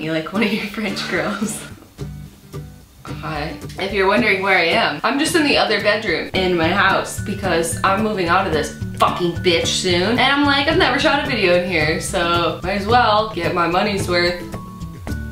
me like one of your French girls. Hi. If you're wondering where I am, I'm just in the other bedroom in my house because I'm moving out of this fucking bitch soon. And I'm like, I've never shot a video in here, so might as well get my money's worth.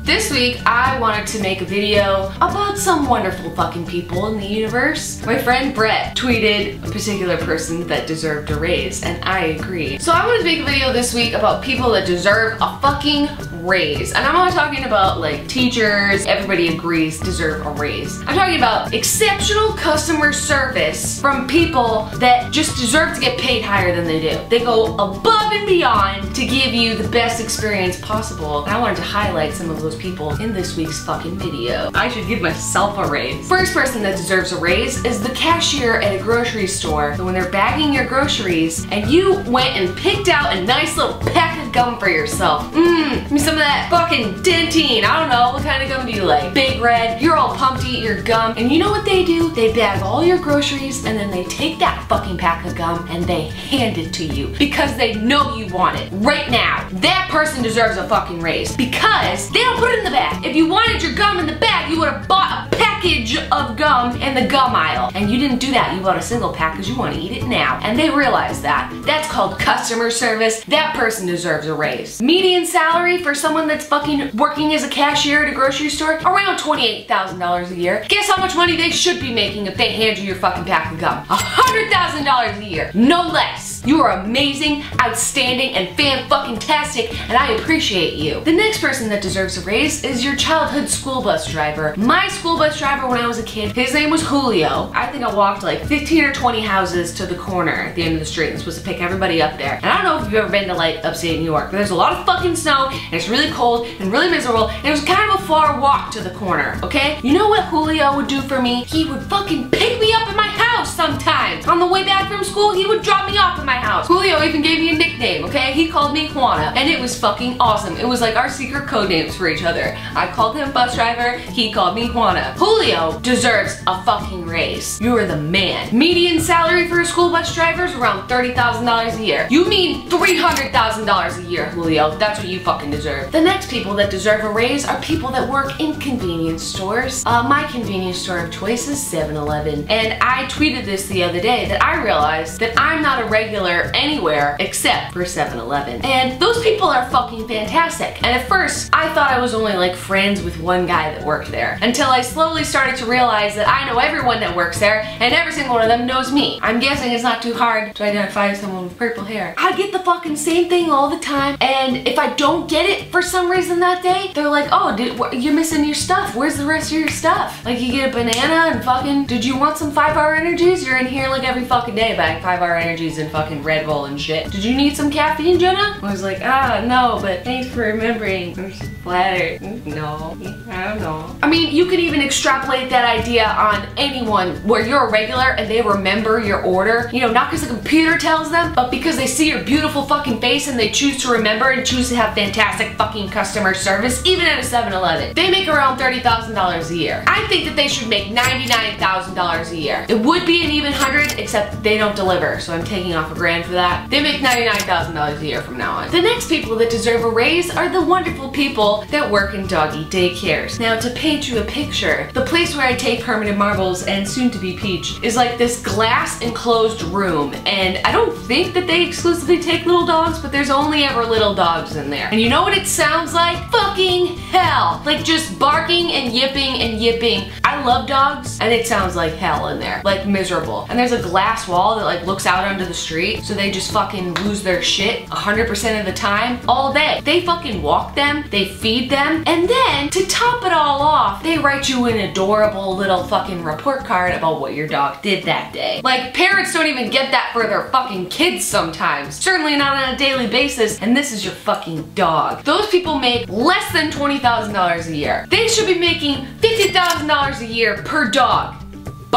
This week, I wanted to make a video about some wonderful fucking people in the universe. My friend Brett tweeted a particular person that deserved a raise, and I agree. So I wanted to make a video this week about people that deserve a fucking raise. And I'm not talking about like teachers, everybody agrees deserve a raise. I'm talking about exceptional customer service from people that just deserve to get paid higher than they do. They go above and beyond to give you the best experience possible. And I wanted to highlight some of those people in this week's fucking video. I should give myself a raise. First person that deserves a raise is the cashier at a grocery store. So when they're bagging your groceries and you went and picked out a nice little pack of gum for yourself. Give me some of that fucking dentine. I don't know, what kind of gum do you like? Big Red. You're all pumped to eat your gum. And you know what they do? They bag all your groceries and then they take that fucking pack of gum and they hand it to you because they know you want it right now. That person deserves a fucking raise because they don't put it in the bag. If you wanted your gum in the bag, you would have bought a package of gum in the gum aisle. And you didn't do that. You bought a single pack because you want to eat it now. And they realize that. That's called customer service. That person deserves a raise. Median salary for someone that's fucking working as a cashier at a grocery store, around $28,000 a year. Guess how much money they should be making if they hand you your fucking pack of gum? $100,000 a year, no less. You are amazing, outstanding, and fan-fucking-tastic, and I appreciate you. The next person that deserves a raise is your childhood school bus driver. My school bus driver when I was a kid, his name was Julio. I think I walked like 15 or 20 houses to the corner at the end of the street and was supposed to pick everybody up there. And I don't know if you've ever been to like upstate New York, but there's a lot of fucking snow, and it's really cold and really miserable, and it was kind of a far walk to the corner, okay? You know what Julio would do for me? He would fucking pick me up at my house sometimes. On the way back from school, he would drop me off at my house. Julio even gave me a nickname, okay? He called me Juana, and it was fucking awesome. It was like our secret code names for each other. I called him bus driver, he called me Juana. Julio deserves a fucking raise. You are the man. Median salary for a school bus driver is around $30,000 a year. You mean $300,000 a year, Julio. That's what you fucking deserve. The next people that deserve a raise are people that work in convenience stores. My convenience store of choice is 7-Eleven. And I tweeted this the other day that I realized that I'm not a regular anywhere except for 7-Eleven. And those people are fucking fantastic. And at first, I thought I was only like friends with one guy that worked there. Until I slowly started to realize that I know everyone that works there and every single one of them knows me. I'm guessing it's not too hard to identify someone with purple hair. I get the fucking same thing all the time, and if I don't get it for some reason that day, they're like, oh, you're missing your stuff. Where's the rest of your stuff? Like you get a banana and fucking, did you want some 5-hour energies? You're in here like every fucking day buying 5-hour energies and fucking Red Bull and shit. Did you need some caffeine, Jenna? I was like, no, but thanks for remembering. I'm flattered. No, I don't know. I mean, you can even extrapolate that idea on anyone where you're a regular and they remember your order. You know, not because the computer tells them, but because they see your beautiful fucking face and they choose to remember and choose to have fantastic fucking customer service, even at a 7-Eleven. They make around $30,000 a year. I think that they should make $99,000 a year. It would be an even 100, except they don't deliver, so I'm taking off $1,000 for that. They make $99,000 a year from now on. The next people that deserve a raise are the wonderful people that work in doggy daycares. Now, to paint you a picture, the place where I take Permanent Marbles and soon to be Peach is like this glass enclosed room, and I don't think that they exclusively take little dogs, but there's only ever little dogs in there. And you know what it sounds like? Fucking hell. Like just barking and yipping and yipping. I love dogs, and it sounds like hell in there. Like miserable. And there's a glass wall that like looks out onto the street, so they just fucking lose their shit 100% of the time, all day. They fucking walk them, they feed them, and then to top it all off, they write you an adorable little fucking report card about what your dog did that day. Like, parents don't even get that for their fucking kids sometimes. Certainly not on a daily basis, and this is your fucking dog. Those people make less than $20,000 a year. They should be making $50,000 a year per dog.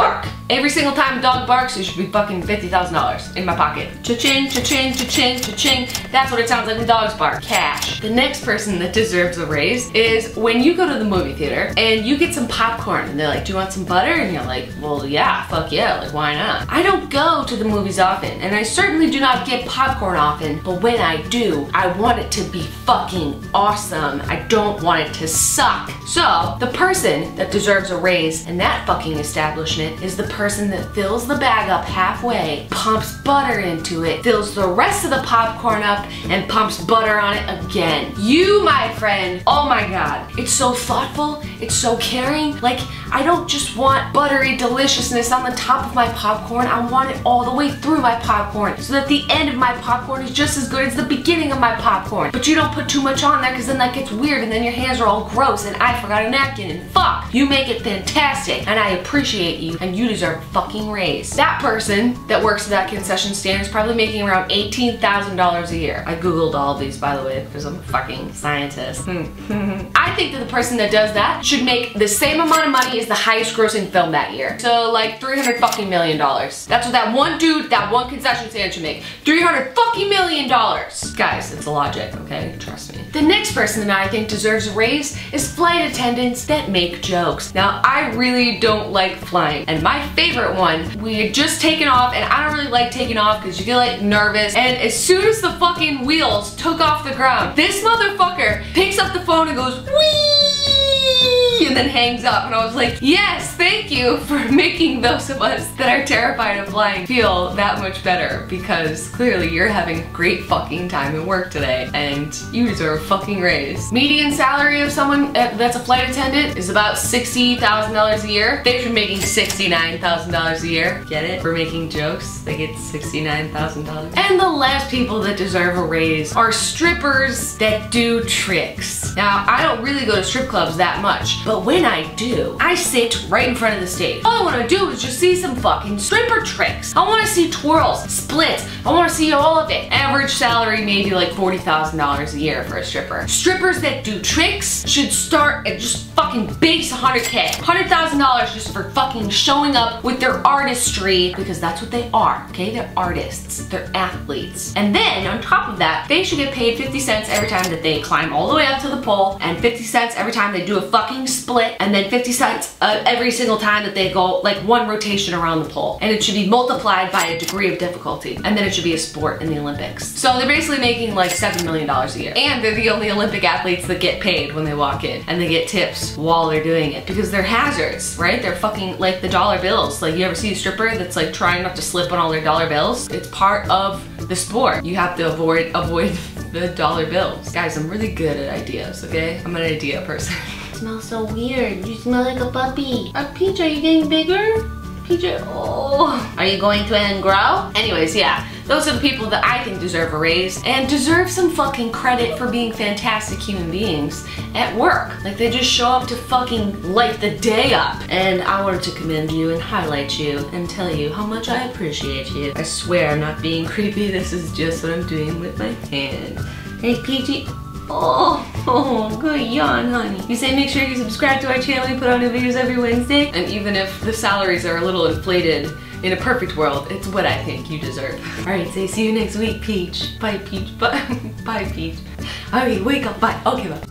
bark. Every single time a dog barks, it should be fucking $50,000 in my pocket. Cha-ching, cha-ching, cha-ching, cha-ching. That's what it sounds like when dogs bark. Cash. The next person that deserves a raise is when you go to the movie theater and you get some popcorn and they're like, do you want some butter? And you're like, well, yeah, fuck yeah, like why not? I don't go to the movies often, and I certainly do not get popcorn often, but when I do, I want it to be fucking awesome. I don't want it to suck. So, the person that deserves a raise in that fucking establishment is the person that fills the bag up halfway, pumps butter into it, fills the rest of the popcorn up, and pumps butter on it again. You, my friend, oh my god, it's so thoughtful, it's so caring. Like, I don't just want buttery deliciousness on the top of my popcorn, I want it all the way through my popcorn, so that the end of my popcorn is just as good as the beginning of my popcorn. But you don't put too much on there, because then that gets weird, and then your hands are all gross, and I forgot a napkin, and fuck. You make it fantastic, and I appreciate you, and you deserve a fucking raise. That person that works at that concession stand is probably making around $18,000 a year. I googled all of these, by the way, because I'm a fucking scientist. I think that the person that does that should make the same amount of money as the highest grossing film that year. So like $300 fucking million. That's what that one dude, that one concession stand should make. $300 fucking million. Guys, it's logic, okay? Trust me. The next person that I think deserves a raise is flight attendants that make jokes. Now, I really don't like flying, and my favorite one, we had just taken off, and I don't really like taking off because you get like nervous, and as soon as the fucking wheels took off the ground, this motherfucker picks up the phone and goes, whee! And then hangs up, and I was like, yes, thank you for making those of us that are terrified of flying feel that much better, because clearly you're having a great fucking time at work today, and you deserve a fucking raise. Median salary of someone that's a flight attendant is about $60,000 a year. They should be making $69,000 a year. Get it? For making jokes, they get $69,000. And the last people that deserve a raise are strippers that do tricks. Now, I don't really go to strip clubs that much, but when I do, I sit right in front of the stage. All I want to do is just see some fucking stripper tricks. I want to see twirls, splits. I want to see all of it. Average salary maybe like $40,000 a year for a stripper. Strippers that do tricks should start at just fucking base $100K. $100,000 just for fucking showing up with their artistry, because that's what they are, okay? They're artists. They're athletes. And then on top of that, they should get paid 50 cents every time that they climb all the way up to the pole, and 50 cents every time they do a fucking split, and then 50 cents every single time that they go like one rotation around the pole. And it should be multiplied by a degree of difficulty. And then it should be a sport in the Olympics. So they're basically making like $7 million a year. And they're the only Olympic athletes that get paid when they walk in. And they get tips while they're doing it. Because they're hazards, right? They're fucking like the dollar bills. Like, you ever see a stripper that's like trying not to slip on all their dollar bills? It's part of the sport. You have to avoid the dollar bills. Guys, I'm really good at ideas, okay? I'm an idea person. You smell so weird. You smell like a puppy. Peach, are you getting bigger? Peach, oh. Are you going to end grow? Anyways, yeah. Those are the people that I think deserve a raise and deserve some fucking credit for being fantastic human beings at work. Like, they just show up to fucking light the day up. And I wanted to commend you and highlight you and tell you how much I appreciate you. I swear I'm not being creepy. This is just what I'm doing with my hand. Hey, Peachy. Oh, good yawn, honey. You say make sure you subscribe to our channel. We put out new videos every Wednesday. And even if the salaries are a little inflated, in a perfect world, it's what I think you deserve. Alright, say see you next week, Peach. Bye, Peach. Bye, Peach. Okay, wake up. Bye. Okay, bye.